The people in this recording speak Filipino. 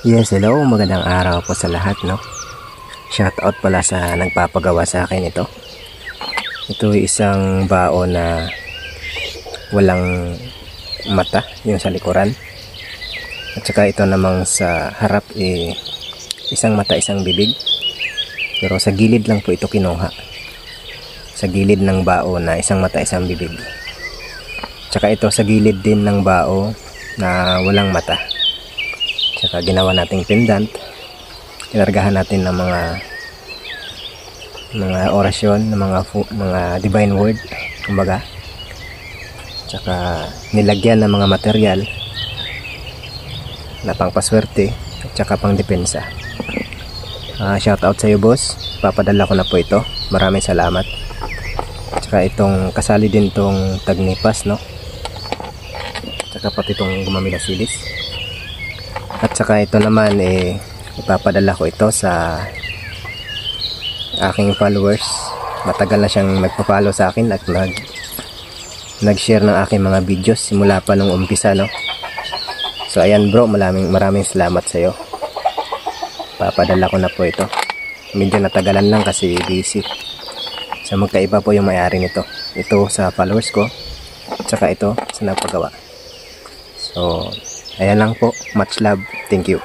Yes, hello, magandang araw po sa lahat, no? Shout out pala sa nagpapagawa sa akin ito. Ito ay isang bao na walang mata, yung sa likuran. At saka ito namang sa harap isang mata, isang bibig. Pero sa gilid lang po ito kinuha. Sa gilid ng bao na isang mata, isang bibig. At saka ito sa gilid din ng bao na walang mata. Saka ginawa nating pendant, kinargahan natin ng mga orasyon, ng mga divine word, kumbaga. Saka nilagyan ng mga material na pangpaswerte at saka pang depensa. Shout out sa iyo, boss. Papadala ko na po ito. Maraming salamat. Saka itong kasali din tong tagnipas, no? Saka pati itong gumamilasilis. At saka ito naman ipapadala ko ito sa aking followers. Matagal na siyang nagpa-follow sa akin at nag-share ng aking mga videos simula pa nung umpisa, no? So ayan bro, maraming salamat sa iyo. Papadala ko na po ito. Medyo natagalan lang kasi busy. So magkaiba po yung may-ari nito. Ito sa followers ko at saka ito sa nagpagawa. So ayan lang po. Much love. Thank you.